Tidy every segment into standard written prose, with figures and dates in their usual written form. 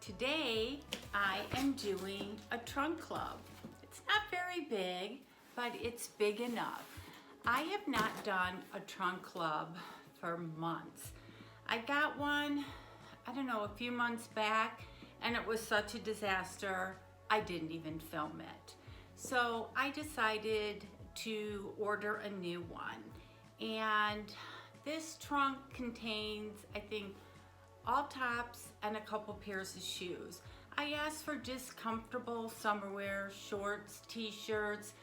Today I am doing a trunk club. It's not very big, but it's big enough. I have not done a trunk club for months. I got one, I don't know, a few months back, and it was such a disaster, I didn't even film it. So I decided to order a new one. And this trunk contains, I think, all tops and a couple pairs of shoes. I asked for just comfortable summer wear, shorts, t-shirts,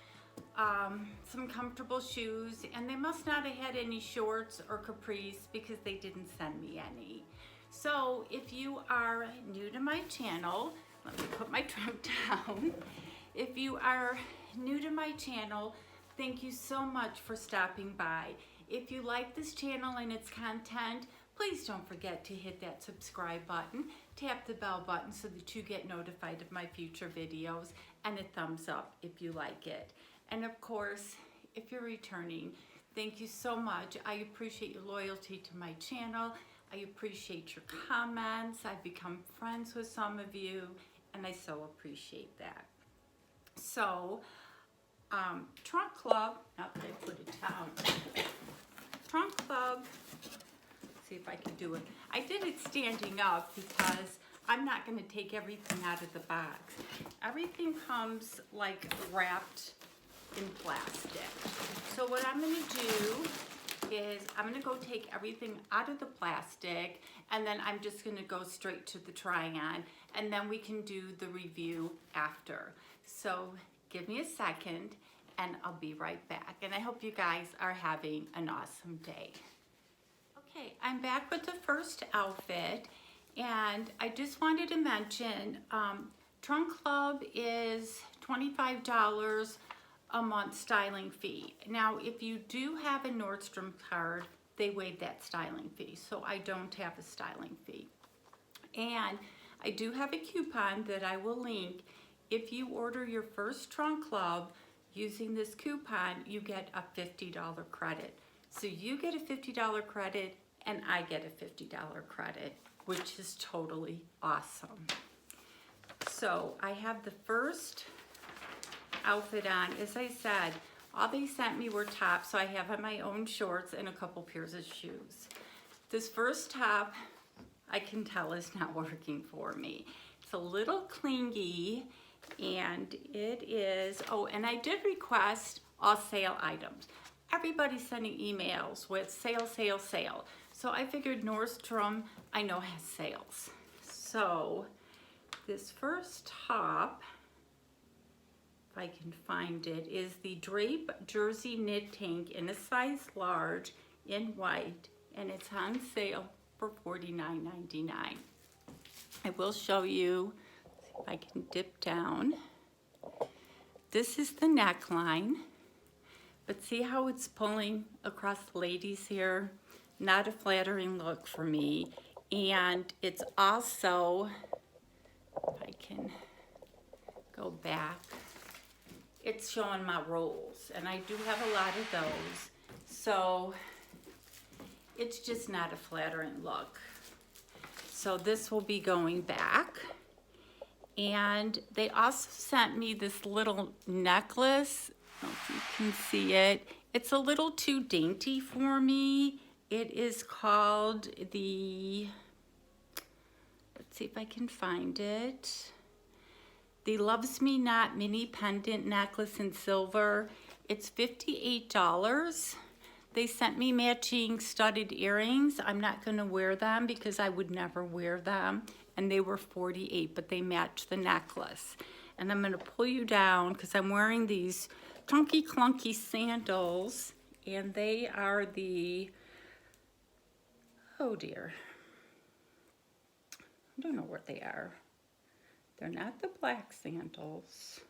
some comfortable shoes, and they must not have had any shorts or capris because they didn't send me any. So if you are new to my channel, let me put my trunk down. If you are new to my channel, thank you so much for stopping by. If you like this channel and its content, please don't forget to hit that subscribe button, tap the bell button so that you get notified of my future videos, and a thumbs up if you like it. And of course, if you're returning, thank you so much. I appreciate your loyalty to my channel. I appreciate your comments. I've become friends with some of you, and I so appreciate that. So, trunk club, now that I put it down, trunk club, see if I can do it. I did it standing up because I'm not going to take everything out of the box. Everything comes like wrapped in plastic. So what I'm going to do is I'm going to go take everything out of the plastic, and then I'm just going to go straight to the try on, and then we can do the review after. So give me a second and I'll be right back. And I hope you guys are having an awesome day. Okay, I'm back with the first outfit, and I just wanted to mention Trunk Club is $25 a month styling fee. Now, if you do have a Nordstrom card, they waive that styling fee, so I don't have a styling fee. And I do have a coupon that I will link. If you order your first Trunk Club using this coupon, you get a $50 credit. So you get a $50 credit and I get a $50 credit, which is totally awesome. So I have the first outfit on. As I said, all they sent me were tops, so I have on my own shorts and a couple pairs of shoes. This first top, I can tell is not working for me. It's a little clingy, and it is, oh, and I did request all sale items. Everybody's sending emails with sale, sale, sale. So I figured Nordstrom, I know, has sales. So this first top, if I can find it, is the Drape Jersey Knit Tank in a size large in white, and it's on sale for $49.99. I will show you, see if I can dip down. This is the neckline, but see how it's pulling across the ladies here? Not a flattering look for me. And it's also, if I can go back, it's showing my rolls, and I do have a lot of those, so it's just not a flattering look. So this will be going back. And they also sent me this little necklace. I don't know if you can see it. It's a little too dainty for me. It is called the, let's see if I can find it, the Loves Me Not mini pendant necklace in silver. It's $58. They sent me matching studded earrings. I'm not gonna wear them because I would never wear them. And they were $48, but they match the necklace. And I'm gonna pull you down because I'm wearing these chunky clunky sandals, and they are the, oh dear, I don't know what they are. They're not the black sandals.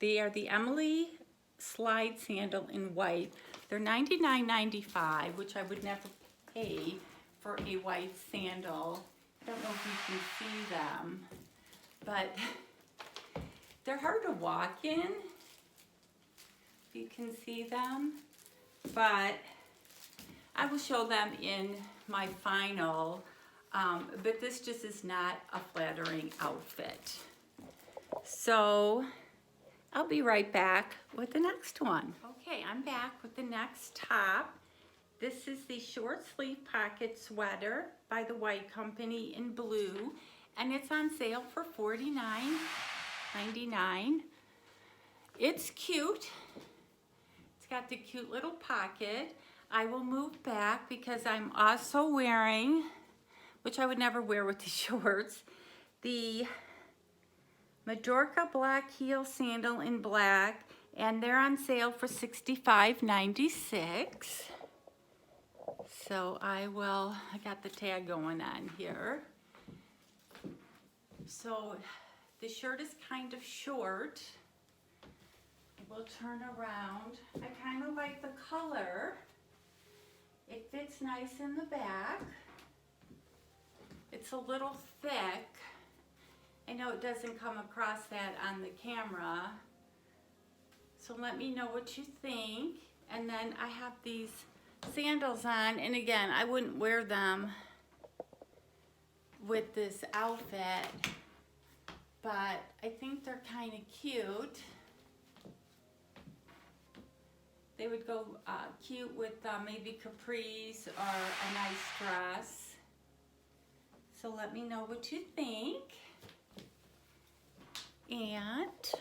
They are the Emily slide sandal in white. They're $99.95, which I would never pay for a white sandal. I don't know if you can see them, but they're hard to walk in, if you can see them, but I will show them in my final but this just is not a flattering outfit. So I'll be right back with the next one. Okay, I'm back with the next top. This is the short sleeve pocket sweater by the White Company in blue, and it's on sale for $49.99. It's cute. It's got the cute little pocket. I will move back because I'm also wearing, which I would never wear with the shorts, the Majorca black heel sandal in black, and they're on sale for $65.96. So I got the tag going on here. So the shirt is kind of short. We'll turn around. I kind of like the color. It fits nice in the back. It's a little thick. I know it doesn't come across that on the camera. So let me know what you think. And then I have these sandals on, and again, I wouldn't wear them with this outfit, but I think they're kind of cute. They would go cute with maybe capris or a nice dress. So let me know what you think. And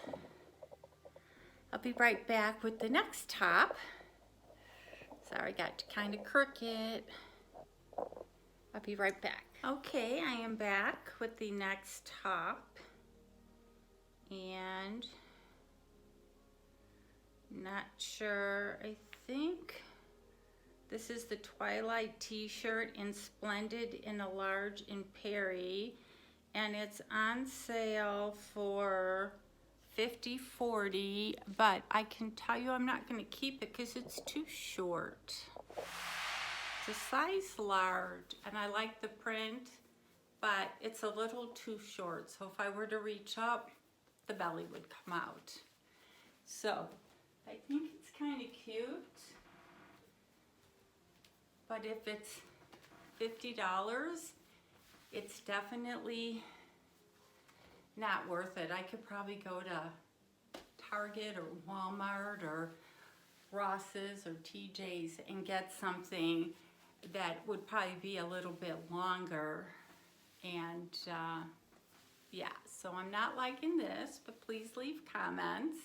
I'll be right back with the next top. Sorry, I got to kind of crooked. I'll be right back. Okay, I am back with the next top. And not sure, I think this is the Twilight t-shirt in Splendid in a large in Perry, and it's on sale for $50.40, but I can tell you I'm not going to keep it because it's too short. It's a size large, and I like the print, but it's a little too short. So if I were to reach up, the belly would come out. So I think it's kind of cute, but if it's $50, it's definitely not worth it. I could probably go to Target or Walmart or Ross's or TJ's and get something that would probably be a little bit longer. And yeah, so I'm not liking this, but please leave comments.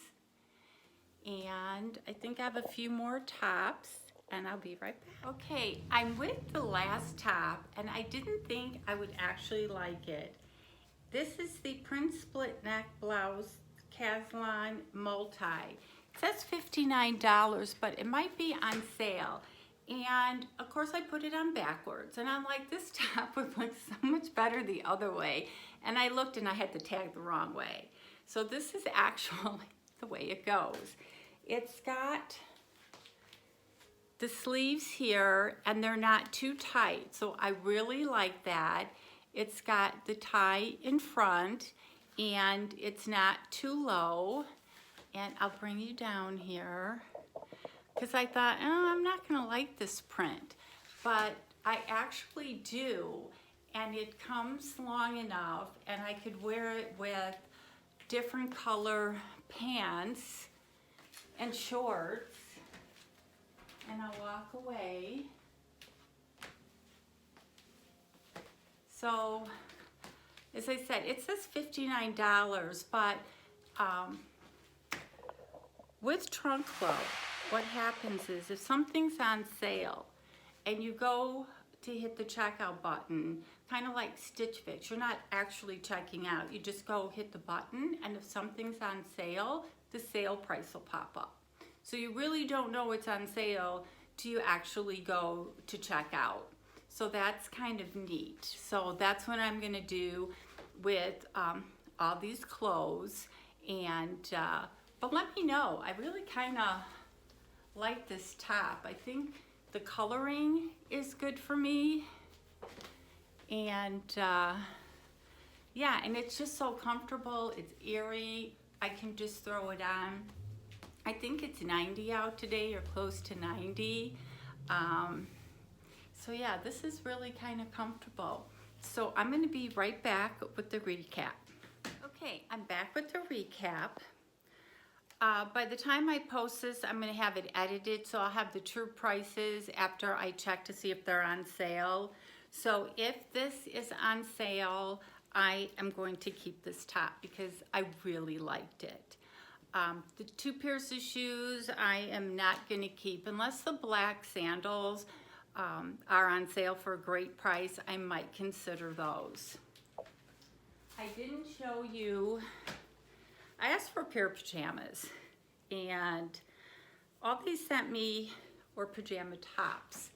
And I think I have a few more tops, and I'll be right back. Okay, I'm with the last top, and I didn't think I would actually like it. This is the print split neck blouse Caslon multi. It says $59, but it might be on sale. And of course I put it on backwards, and I'm like, this top would look so much better the other way. And I looked and I had the tag the wrong way. So this is actually the way it goes. It's got the sleeves here, and they're not too tight, so I really like that. It's got the tie in front, and it's not too low. And I'll bring you down here because I thought, oh, I'm not gonna like this print, but I actually do, and it comes long enough, and I could wear it with different color pants and shorts, and I'll walk away. So, as I said, it says $59, but with Trunk Club, what happens is if something's on sale and you go to hit the checkout button, kind of like Stitch Fix, you're not actually checking out. You just go hit the button, and if something's on sale, the sale price will pop up. So you really don't know it's on sale till you actually go to check out. So that's kind of neat. So that's what I'm gonna do with all these clothes. And but let me know. I really kind of like this top. I think the coloring is good for me. And yeah, and it's just so comfortable. It's airy. I can just throw it on. I think it's 90 out today, or close to 90. So yeah, this is really kind of comfortable. So I'm going to be right back with the recap. Okay, I'm back with the recap. By the time I post this, I'm going to have it edited, so I'll have the true prices after I check to see if they're on sale. So if this is on sale, I am going to keep this top because I really liked it. The 2 pairs of shoes I am not going to keep unless the black sandals are on sale for a great price. I might consider those. I didn't show you, I asked for a pair of pajamas, and all they sent me were pajama tops.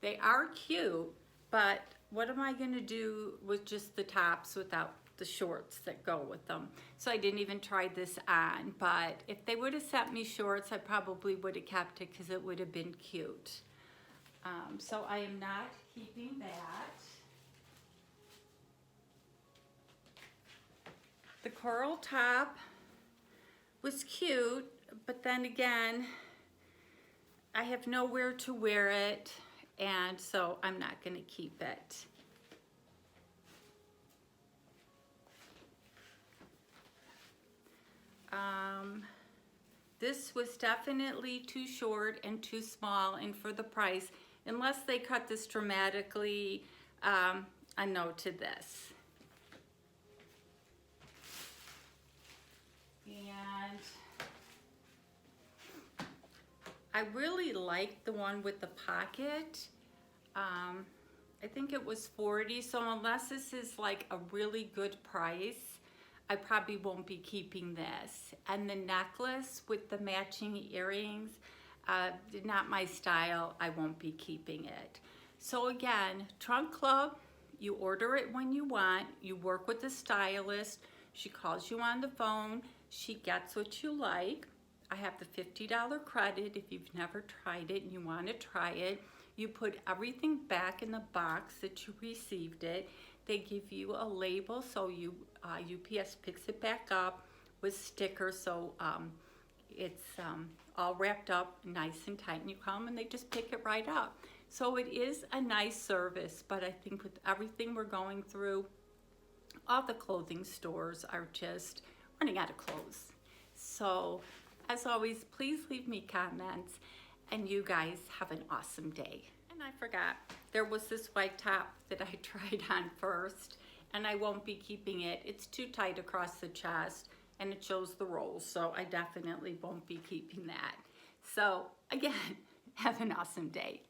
They are cute, but what am I going to do with just the tops without the shorts that go with them? So I didn't even try this on, but if they would have sent me shorts, I probably would have kept it because it would have been cute. So I am not keeping that. The coral top was cute, but then again, I have nowhere to wear it, and so I'm not going to keep it. This was definitely too short and too small, and for the price, unless they cut this dramatically, a no to this. And I really like the one with the pocket. I think it was $40, so unless this is like a really good price, I probably won't be keeping this. And the necklace with the matching earrings, not my style, I won't be keeping it. So again, Trunk Club, you order it when you want, you work with the stylist, she calls you on the phone, she gets what you like. I have the $50 credit if you've never tried it and you want to try it. You put everything back in the box that you received it. They give you a label, so UPS picks it back up with stickers, so it's all wrapped up nice and tight, and you call them and they just pick it right up. So it is a nice service, but I think with everything we're going through, all the clothing stores are just running out of clothes. So as always, please leave me comments, and you guys have an awesome day. And I forgot, there was this white top that I tried on first, and I won't be keeping it. It's too tight across the chest, and it shows the rolls, so I definitely won't be keeping that. So again, have an awesome day.